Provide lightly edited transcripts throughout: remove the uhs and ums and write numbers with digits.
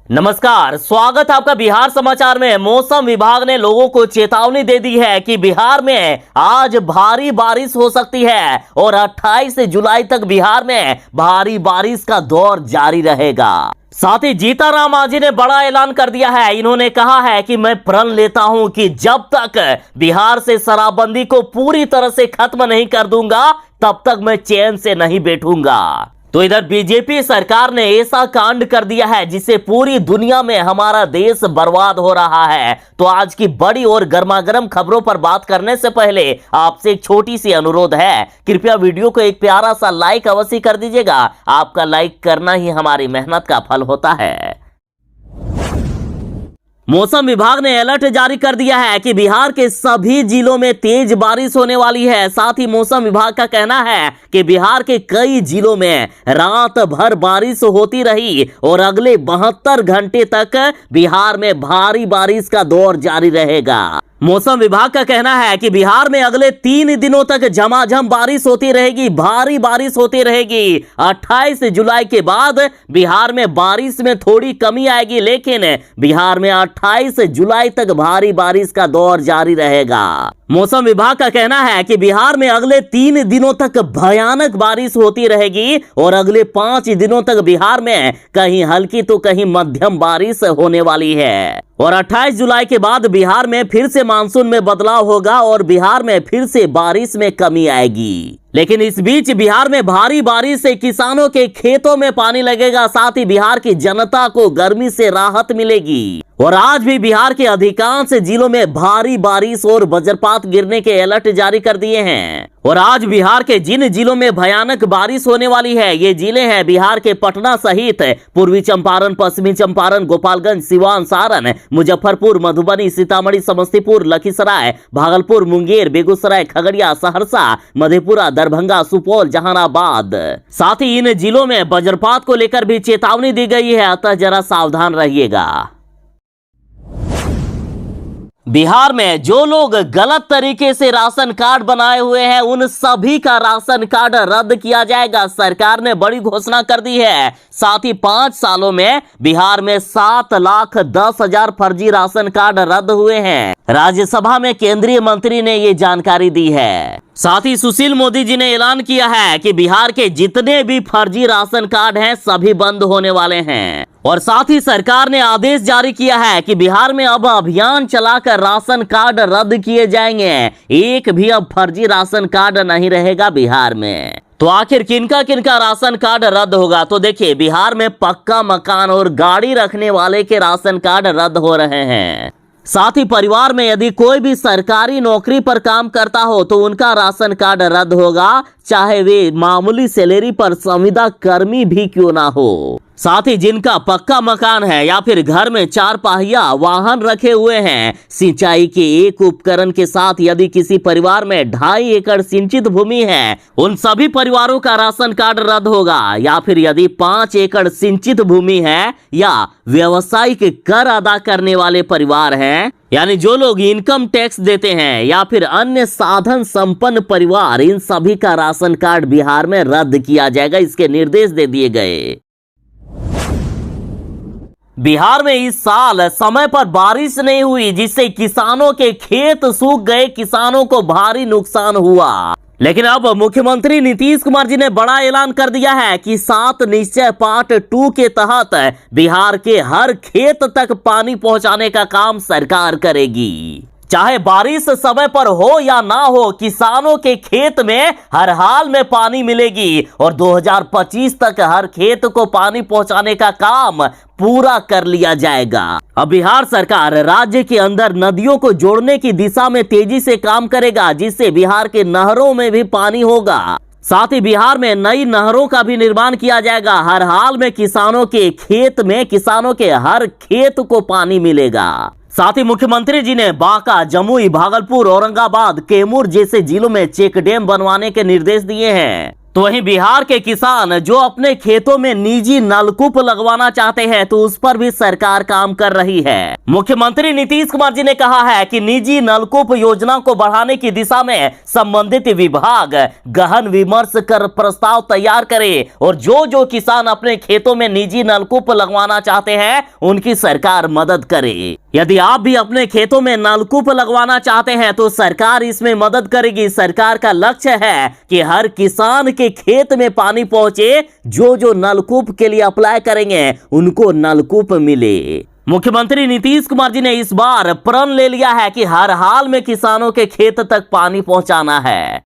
नमस्कार, स्वागत है आपका बिहार समाचार में। मौसम विभाग ने लोगों को चेतावनी दे दी है कि बिहार में आज भारी बारिश हो सकती है और 28 जुलाई तक बिहार में भारी बारिश का दौर जारी रहेगा। साथ ही जीतन मांझी ने बड़ा ऐलान कर दिया है। इन्होंने कहा है कि मैं प्रण लेता हूं कि जब तक बिहार से शराबबंदी को पूरी तरह से खत्म नहीं कर दूंगा तब तक मैं चैन से नहीं बैठूंगा। तो इधर बीजेपी सरकार ने ऐसा कांड कर दिया है जिससे पूरी दुनिया में हमारा देश बर्बाद हो रहा है। तो आज की बड़ी और गर्मागर्म खबरों पर बात करने से पहले आपसे एक छोटी सी अनुरोध है, कृपया वीडियो को एक प्यारा सा लाइक अवश्य कर दीजिएगा। आपका लाइक करना ही हमारी मेहनत का फल होता है। मौसम विभाग ने अलर्ट जारी कर दिया है कि बिहार के सभी जिलों में तेज बारिश होने वाली है। साथ ही मौसम विभाग का कहना है कि बिहार के कई जिलों में रात भर बारिश होती रही और अगले 72 घंटे तक बिहार में भारी बारिश का दौर जारी रहेगा। मौसम विभाग का कहना है कि बिहार में अगले 3 दिनों तक झमाझम बारिश होती रहेगी, भारी बारिश होती रहेगी। 28 जुलाई के बाद बिहार में बारिश में थोड़ी कमी आएगी, लेकिन बिहार में 28 जुलाई तक भारी बारिश का दौर जारी रहेगा। मौसम विभाग का कहना है कि बिहार में अगले 3 दिनों तक भयानक बारिश होती रहेगी और अगले 5 दिनों तक बिहार में कहीं हल्की तो कहीं मध्यम बारिश होने वाली है। और 28 जुलाई के बाद बिहार में फिर से मानसून में बदलाव होगा और बिहार में फिर से बारिश में कमी आएगी। लेकिन इस बीच बिहार में भारी बारिश से किसानों के खेतों में पानी लगेगा। साथ ही बिहार की जनता को गर्मी से राहत मिलेगी। और आज भी बिहार के अधिकांश जिलों में भारी बारिश और वज्रपात गिरने के अलर्ट जारी कर दिए हैं। और आज बिहार के जिन जिलों में भयानक बारिश होने वाली है, ये जिले हैं बिहार के पटना सहित पूर्वी चंपारण, पश्चिमी चंपारण, गोपालगंज, सिवान, सारण, मुजफ्फरपुर, मधुबनी, सीतामढ़ी, समस्तीपुर, लखीसराय, भागलपुर, मुंगेर, बेगूसराय, खगड़िया, सहरसा, मधेपुरा, दरभंगा, सुपौल, जहानाबाद। साथ ही इन जिलों में वज्रपात को लेकर भी चेतावनी दी गई है, अतः जरा सावधान रहिएगा। बिहार में जो लोग गलत तरीके से राशन कार्ड बनाए हुए हैं उन सभी का राशन कार्ड रद्द किया जाएगा। सरकार ने बड़ी घोषणा कर दी है। साथ ही 5 सालों में बिहार में 7,10,000 फर्जी राशन कार्ड रद्द हुए हैं। राज्यसभा में केंद्रीय मंत्री ने ये जानकारी दी है। साथ ही सुशील मोदी जी ने ऐलान किया है कि बिहार के जितने भी फर्जी राशन कार्ड हैं सभी बंद होने वाले हैं। और साथ ही सरकार ने आदेश जारी किया है कि बिहार में अब अभियान चलाकर राशन कार्ड रद्द किए जाएंगे। एक भी अब फर्जी राशन कार्ड नहीं रहेगा बिहार में। तो आखिर किनका किनका राशन कार्ड रद्द होगा? तो देखिए, बिहार में पक्का मकान और गाड़ी रखने वाले के राशन कार्ड रद्द हो रहे हैं। साथ ही परिवार में यदि कोई भी सरकारी नौकरी पर काम करता हो तो उनका राशन कार्ड रद्द होगा, चाहे वे मामूली सैलरी पर संविदा कर्मी भी क्यों ना हो। साथ ही जिनका पक्का मकान है या फिर घर में 4 पहिया वाहन रखे हुए हैं, सिंचाई के एक उपकरण के साथ यदि किसी परिवार में 2.5 एकड़ सिंचित भूमि है, उन सभी परिवारों का राशन कार्ड रद्द होगा। या फिर यदि 5 एकड़ सिंचित भूमि है या व्यावसायिक कर अदा करने वाले परिवार हैं, यानी जो लोग इनकम टैक्स देते हैं या फिर अन्य साधन संपन्न परिवार, इन सभी का राशन कार्ड बिहार में रद्द किया जाएगा। इसके निर्देश दे दिए गए। बिहार में इस साल समय पर बारिश नहीं हुई जिससे किसानों के खेत सूख गए, किसानों को भारी नुकसान हुआ। लेकिन अब मुख्यमंत्री नीतीश कुमार जी ने बड़ा ऐलान कर दिया है कि 7 निश्चय पार्ट 2 के तहत बिहार के हर खेत तक पानी पहुंचाने का काम सरकार करेगी। चाहे बारिश समय पर हो या ना हो, किसानों के खेत में हर हाल में पानी मिलेगी और 2025 तक हर खेत को पानी पहुंचाने का काम पूरा कर लिया जाएगा। अब बिहार सरकार राज्य के अंदर नदियों को जोड़ने की दिशा में तेजी से काम करेगा, जिससे बिहार के नहरों में भी पानी होगा। साथ ही बिहार में नई नहरों का भी निर्माण किया जाएगा। हर हाल में किसानों के खेत में, किसानों के हर खेत को पानी मिलेगा। साथ ही मुख्यमंत्री जी ने बांका, जमुई, भागलपुर, औरंगाबाद, कैमूर जैसे जिलों में चेक डैम बनवाने के निर्देश दिए हैं। तो वहीं बिहार के किसान जो अपने खेतों में निजी नलकूप लगवाना चाहते हैं तो उस पर भी सरकार काम कर रही है। मुख्यमंत्री नीतीश कुमार जी ने कहा है कि निजी नलकूप योजना को बढ़ाने की दिशा में संबंधित विभाग गहन विमर्श कर प्रस्ताव तैयार करे और जो किसान अपने खेतों में निजी नलकूप लगवाना चाहते हैं उनकी सरकार मदद करे। यदि आप भी अपने खेतों में नलकूप लगवाना चाहते हैं तो सरकार इसमें मदद करेगी। सरकार का लक्ष्य है कि हर किसान के खेत में पानी पहुंचे। जो नलकूप के लिए अप्लाई करेंगे उनको नलकूप मिले। मुख्यमंत्री नीतीश कुमार जी ने इस बार प्रण ले लिया है कि हर हाल में किसानों के खेत तक पानी पहुंचाना है।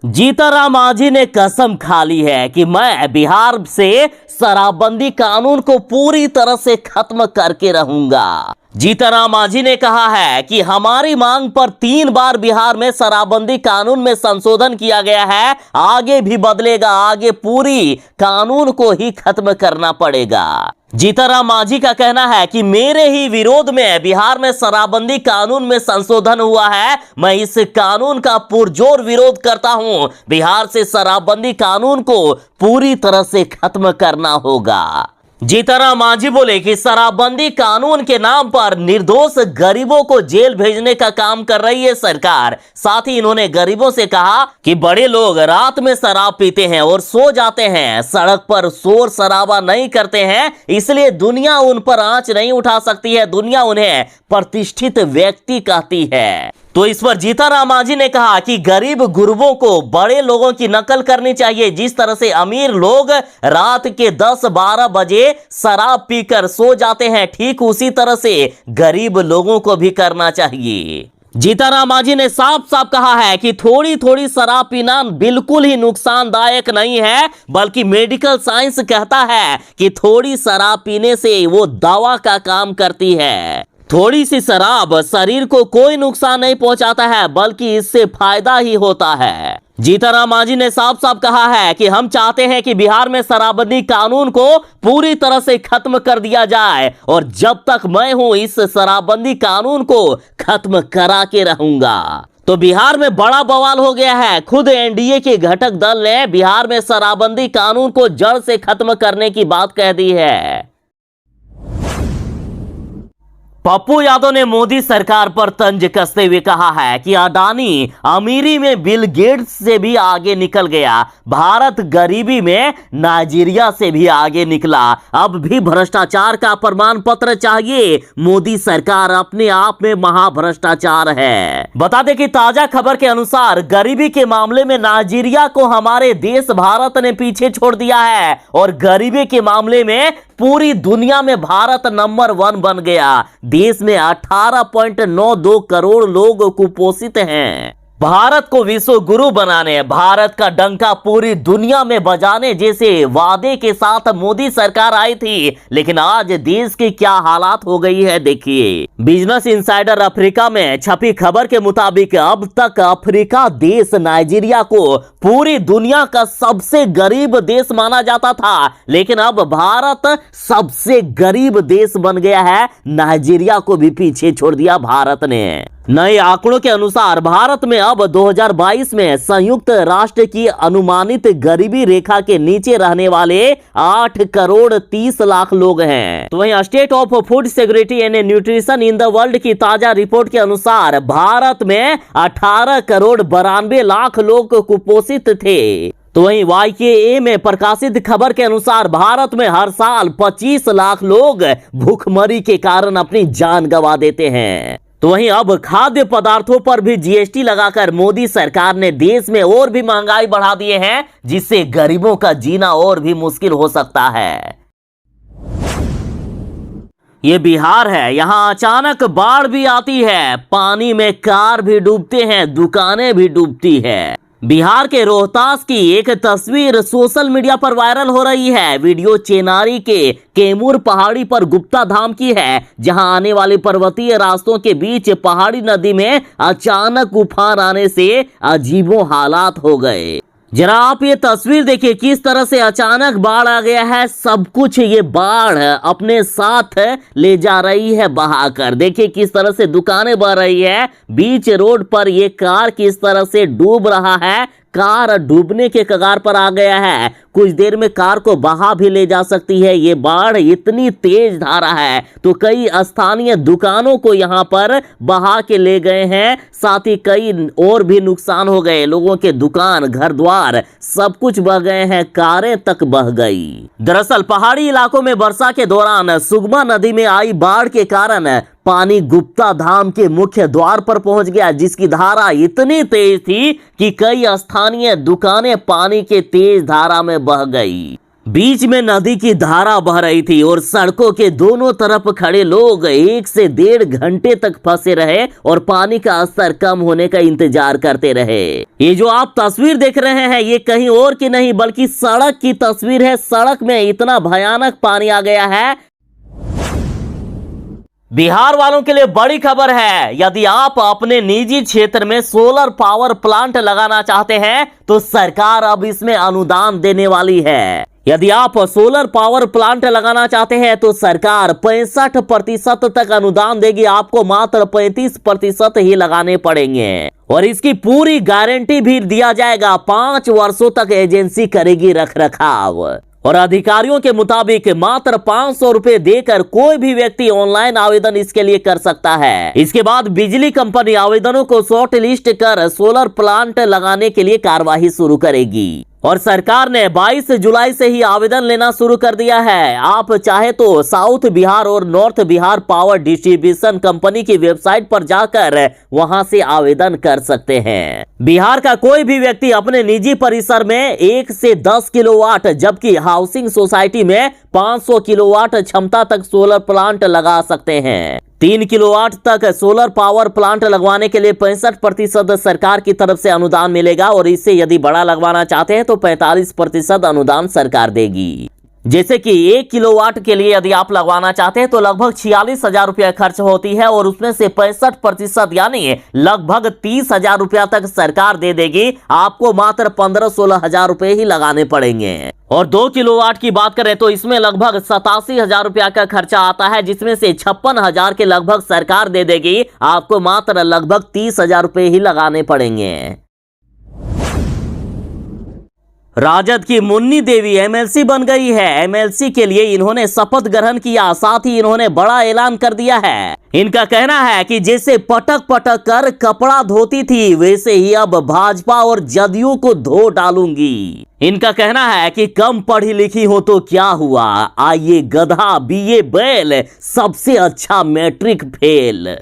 जीतनराम मांझी ने कसम खा ली है कि मैं बिहार से शराबबंदी कानून को पूरी तरह से खत्म करके रहूंगा। जीतनराम मांझी ने कहा है कि हमारी मांग पर 3 बार बिहार में शराबबंदी कानून में संशोधन किया गया है, आगे भी बदलेगा, आगे पूरी कानून को ही खत्म करना पड़ेगा। जीतनराम मांझी का कहना है कि मेरे ही विरोध में बिहार में शराबबंदी कानून में संशोधन हुआ है, मैं इस कानून का पुरजोर विरोध करता हूं। बिहार से शराबबंदी कानून को पूरी तरह से खत्म करना होगा। जीतनराम मांझी बोले कि शराबबंदी कानून के नाम पर निर्दोष गरीबों को जेल भेजने का काम कर रही है सरकार। साथ ही इन्होंने गरीबों से कहा कि बड़े लोग रात में शराब पीते हैं और सो जाते हैं, सड़क पर शोर शराबा नहीं करते हैं, इसलिए दुनिया उन पर आंच नहीं उठा सकती है। दुनिया उन्हें प्रतिष्ठित व्यक्ति कहती है। तो इस पर जीतनराम मांझी ने कहा कि गरीब गुरबों को बड़े लोगों की नकल करनी चाहिए। जिस तरह से अमीर लोग रात के 10-12 बजे शराब पीकर सो जाते हैं, ठीक उसी तरह से गरीब लोगों को भी करना चाहिए। जीतनराम मांझी ने साफ साफ कहा है कि थोड़ी थोड़ी शराब पीना बिल्कुल ही नुकसानदायक नहीं है, बल्कि मेडिकल साइंस कहता है कि थोड़ी शराब पीने से वो दवा का काम करती है। थोड़ी सी शराब शरीर को कोई नुकसान नहीं पहुंचाता है, बल्कि इससे फायदा ही होता है। जीतनराम मांझी ने साफ साफ कहा है कि हम चाहते हैं कि बिहार में शराबबंदी कानून को पूरी तरह से खत्म कर दिया जाए और जब तक मैं हूं इस शराबबंदी कानून को खत्म करा के रहूंगा। तो बिहार में बड़ा बवाल हो गया है। खुद एनडीए के घटक दल ने बिहार में शराबबंदी कानून को जड़ से खत्म करने की बात कह दी है। पप्पू यादव ने मोदी सरकार पर तंज कसते हुए कहा है कि अडानी अमीरी में बिल गेट्स से भी आगे निकल गया, भारत गरीबी में नाइजीरिया से भी आगे निकला, अब भी भ्रष्टाचार का प्रमाण पत्र चाहिए। मोदी सरकार अपने आप में महाभ्रष्टाचार है। बता दें कि ताजा खबर के अनुसार गरीबी के मामले में नाइजीरिया को हमारे देश भारत ने पीछे छोड़ दिया है और गरीबी के मामले में पूरी दुनिया में भारत नंबर 1 बन गया। देश में 18.92 करोड़ लोग कुपोषित हैं। भारत को विश्व गुरु बनाने, भारत का डंका पूरी दुनिया में बजाने जैसे वादे के साथ मोदी सरकार आई थी, लेकिन आज देश की क्या हालात हो गई है देखिए। बिजनेस इनसाइडर अफ्रीका में छपी खबर के मुताबिक अब तक अफ्रीका देश नाइजीरिया को पूरी दुनिया का सबसे गरीब देश माना जाता था, लेकिन अब भारत सबसे गरीब देश बन गया है। नाइजीरिया को भी पीछे छोड़ दिया भारत ने। नए आंकड़ों के अनुसार भारत में अब 2022 में संयुक्त राष्ट्र की अनुमानित गरीबी रेखा के नीचे रहने वाले 8 करोड़ 30 लाख लोग हैं। तो वहीं state of food security and nutrition in the world की ताजा रिपोर्ट के अनुसार भारत में 18 करोड़ 92 लाख लोग कुपोषित थे। तो वहीं YKA में प्रकाशित खबर के अनुसार भारत में हर साल 25 लाख लोग भूखमरी के कारण अपनी जान गंवा देते हैं। तो वहीं अब खाद्य पदार्थों पर भी GST लगाकर मोदी सरकार ने देश में और भी महंगाई बढ़ा दिए हैं, जिससे गरीबों का जीना और भी मुश्किल हो सकता है। ये बिहार है, यहाँ अचानक बाढ़ भी आती है, पानी में कार भी डूबते हैं, दुकानें भी डूबती है। बिहार के रोहतास की एक तस्वीर सोशल मीडिया पर वायरल हो रही है। वीडियो चेनारी के कैमूर पहाड़ी पर गुप्ता धाम की है, जहां आने वाले पर्वतीय रास्तों के बीच पहाड़ी नदी में अचानक उफान आने से अजीबो हालात हो गए। जरा आप ये तस्वीर देखिए, किस तरह से अचानक बाढ़ आ गया है। सब कुछ ये बाढ़ अपने साथ ले जा रही है बहाकर। देखिए किस तरह से दुकानें बह रही है, बीच रोड पर ये कार किस तरह से डूब रहा है, कार डूबने के कगार पर आ गया है। कुछ देर में कार को बहा भी ले जा सकती है। ये बाढ़ इतनी तेज धारा है तो कई स्थानीय दुकानों को यहां पर बहा के ले गए हैं। साथ ही कई और भी नुकसान हो गए। लोगों के दुकान, घर द्वार सब कुछ बह गए हैं, कारें तक बह गई। दरअसल पहाड़ी इलाकों में वर्षा के दौरान सुगमा नदी में आई बाढ़ के कारण पानी गुप्ता धाम के मुख्य द्वार पर पहुंच गया, जिसकी धारा इतनी तेज थी कि कई स्थानीय दुकानें पानी के तेज धारा में बह गई। बीच में नदी की धारा बह रही थी और सड़कों के दोनों तरफ खड़े लोग 1 से 1.5 घंटे तक फंसे रहे और पानी का स्तर कम होने का इंतजार करते रहे। ये जो आप तस्वीर देख रहे हैं ये कहीं और की नहीं बल्कि सड़क की तस्वीर है। सड़क में इतना भयानक पानी आ गया है। बिहार वालों के लिए बड़ी खबर है। यदि आप अपने निजी क्षेत्र में सोलर पावर प्लांट लगाना चाहते हैं तो सरकार अब इसमें अनुदान देने वाली है। यदि आप सोलर पावर प्लांट लगाना चाहते हैं तो सरकार 65% तक अनुदान देगी। आपको मात्र 35% ही लगाने पड़ेंगे और इसकी पूरी गारंटी भी दिया जाएगा। 5 वर्षों तक एजेंसी करेगी रखरखाव और अधिकारियों के मुताबिक मात्र 500 रुपए देकर कोई भी व्यक्ति ऑनलाइन आवेदन इसके लिए कर सकता है। इसके बाद बिजली कंपनी आवेदनों को शॉर्ट लिस्ट कर सोलर प्लांट लगाने के लिए कार्यवाही शुरू करेगी और सरकार ने 22 जुलाई से ही आवेदन लेना शुरू कर दिया है। आप चाहे तो साउथ बिहार और north Bihar power distribution company की वेबसाइट पर जाकर वहां से आवेदन कर सकते हैं। बिहार का कोई भी व्यक्ति अपने निजी परिसर में 1 से 10 किलोवाट जबकि हाउसिंग सोसाइटी में 500 किलोवाट क्षमता तक सोलर प्लांट लगा सकते हैं। 3 किलोवाट तक सोलर पावर प्लांट लगवाने के लिए 65% सरकार की तरफ से अनुदान मिलेगा और इससे यदि बड़ा लगवाना चाहते हैं तो 45% अनुदान सरकार देगी। जैसे कि 1 किलोवाट के लिए यदि आप लगवाना चाहते हैं तो लगभग 46,000 रुपया खर्च होती है और उसमें से 65% यानी लगभग 30,000 रुपया तक सरकार दे देगी। आपको मात्र 15-16 हजार रुपए ही लगाने पड़ेंगे। और 2 किलोवाट की बात करें तो इसमें लगभग 87,000 रुपया का खर्चा आता है, जिसमें से 56,000 के लगभग सरकार दे देगी। आपको मात्र लगभग 30,000 रुपए ही लगाने पड़ेंगे। राजद की मुन्नी देवी एमएलसी बन गई है। एमएलसी के लिए इन्होंने शपथ ग्रहण किया, साथ ही इन्होंने बड़ा ऐलान कर दिया है। इनका कहना है कि जैसे पटक पटक कर कपड़ा धोती थी वैसे ही अब भाजपा और जदयू को धो डालूंगी। इनका कहना है कि कम पढ़ी लिखी हो तो क्या हुआ, आइए गधा बीए बैल, सबसे अच्छा मैट्रिक फेल।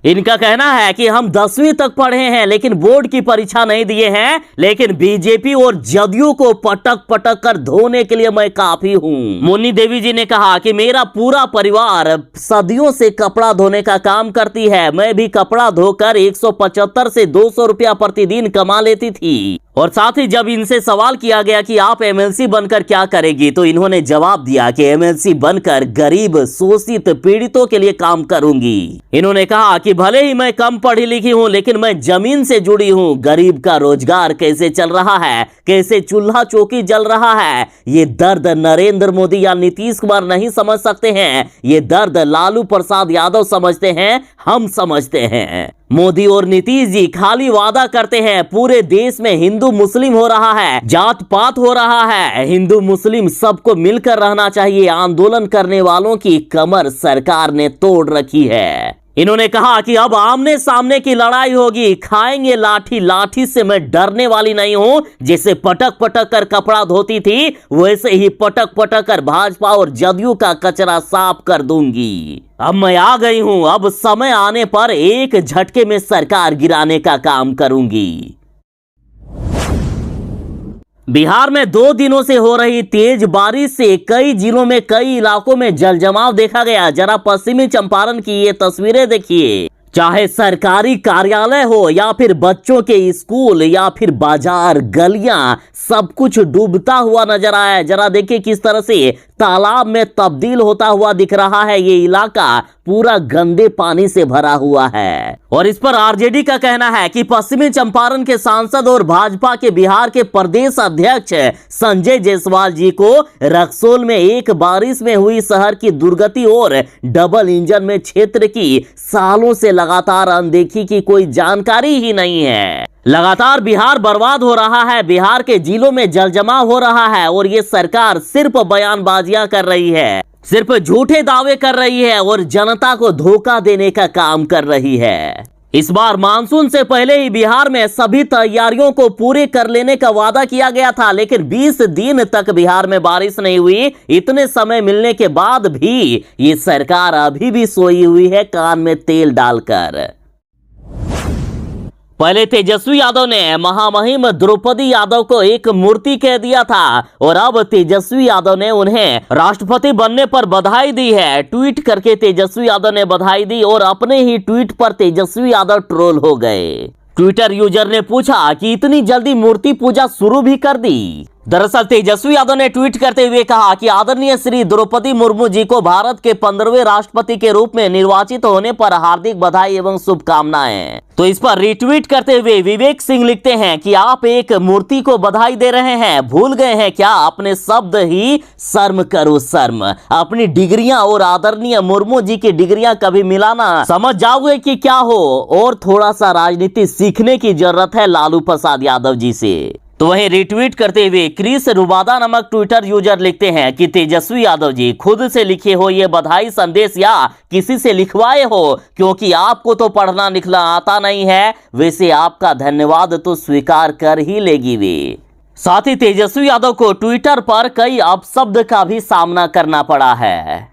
इनका कहना है कि हम 10वीं तक पढ़े हैं लेकिन बोर्ड की परीक्षा नहीं दिए हैं, लेकिन बीजेपी और जदयू को पटक पटक कर धोने के लिए मैं काफी हूं। मुन्नी देवी जी ने कहा कि मेरा पूरा परिवार सदियों से कपड़ा धोने का काम करती है। मैं भी कपड़ा धोकर 175 से 200 रुपया प्रतिदिन कमा लेती थी। और साथ ही जब इनसे सवाल किया गया कि आप एमएलसी बनकर क्या करेगी तो इन्होंने जवाब दिया कि एमएलसी बनकर गरीब शोषित पीड़ितों के लिए काम करूंगी। इन्होंने कहा कि भले ही मैं कम पढ़ी लिखी हूं लेकिन मैं जमीन से जुड़ी हूं। गरीब का रोजगार कैसे चल रहा है, कैसे चूल्हा चौकी जल रहा है, ये दर्द नरेंद्र मोदी या नीतीश कुमार नहीं समझ सकते हैं। ये दर्द लालू प्रसाद यादव समझते हैं, हम समझते हैं। मोदी और नीतीश जी खाली वादा करते हैं। पूरे देश में हिंदू मुस्लिम हो रहा है, जात पात हो रहा है। हिंदू मुस्लिम सबको मिलकर रहना चाहिए। आंदोलन करने वालों की कमर सरकार ने तोड़ रखी है। इन्होंने कहा कि अब आमने सामने की लड़ाई होगी, खाएंगे लाठी, लाठी से मैं डरने वाली नहीं हूं। जैसे पटक पटक कर कपड़ा धोती थी वैसे ही पटक पटक कर भाजपा और जदयू का कचरा साफ कर दूंगी। अब मैं आ गई हूं, अब समय आने पर एक झटके में सरकार गिराने का काम करूंगी। बिहार में 2 दिनों से हो रही तेज बारिश से कई जिलों में कई इलाकों में जलजमाव देखा गया। जरा पश्चिमी चंपारण की ये तस्वीरें देखिए। चाहे सरकारी कार्यालय हो या फिर बच्चों के स्कूल या फिर बाजार गलियां, सब कुछ डूबता हुआ नजर आया है। जरा देखिए किस तरह से तालाब में तब्दील होता हुआ दिख रहा है। ये इलाका पूरा गंदे पानी से भरा हुआ है और इस पर आरजेडी का कहना है कि पश्चिमी चंपारण के सांसद और भाजपा के बिहार के प्रदेश अध्यक्ष संजय जायसवाल जी को रक्सौल में एक बारिश में हुई शहर की दुर्गति और डबल इंजन में क्षेत्र की सालों से लगातार अनदेखी की कोई जानकारी ही नहीं है। लगातार बिहार बर्बाद हो रहा है, बिहार के जिलों में जलजमाव हो रहा है और ये सरकार सिर्फ बयानबाजियां कर रही है, सिर्फ झूठे दावे कर रही है और जनता को धोखा देने का काम कर रही है। इस बार मानसून से पहले ही बिहार में सभी तैयारियों को पूरे कर लेने का वादा किया गया था, लेकिन 20 दिन तक बिहार में बारिश नहीं हुई। इतने समय मिलने के बाद भी ये सरकार अभी भी सोई हुई है कान में तेल डालकर। पहले तेजस्वी यादव ने महामहिम द्रौपदी यादव को एक मूर्ति कह दिया था और अब तेजस्वी यादव ने उन्हें राष्ट्रपति बनने पर बधाई दी है। ट्वीट करके तेजस्वी यादव ने बधाई दी और अपने ही ट्वीट पर तेजस्वी यादव ट्रोल हो गए। ट्विटर यूजर ने पूछा कि इतनी जल्दी मूर्ति पूजा शुरू भी कर दी। दरअसल तेजस्वी यादव ने ट्वीट करते हुए कहा कि आदरणीय श्री द्रौपदी मुर्मू जी को भारत के 15वें राष्ट्रपति के रूप में निर्वाचित होने पर हार्दिक बधाई एवं शुभकामनाएं। तो इस पर रिट्वीट करते हुए विवेक सिंह लिखते हैं कि आप एक मूर्ति को बधाई दे रहे हैं, भूल गए हैं क्या अपने शब्द ही? शर्म करो शर्म। अपनी डिग्रियां और आदरणीय मुर्मू जी की डिग्रियां कभी मिलाना समझ जाओगे कि क्या हो। और थोड़ा सा राजनीति सीखने की जरूरत है लालू प्रसाद यादव जी से। तो वहीं रिट्वीट करते हुए क्रिस रुबादा नामक ट्विटर यूजर लिखते हैं कि तेजस्वी यादव जी खुद से लिखे हो ये बधाई संदेश या किसी से लिखवाए हो, क्योंकि आपको तो पढ़ना लिखना आता नहीं है, वैसे आपका धन्यवाद तो स्वीकार कर ही लेगी वे। साथ ही तेजस्वी यादव को ट्विटर पर कई अपशब्द का भी सामना करना पड़ा है।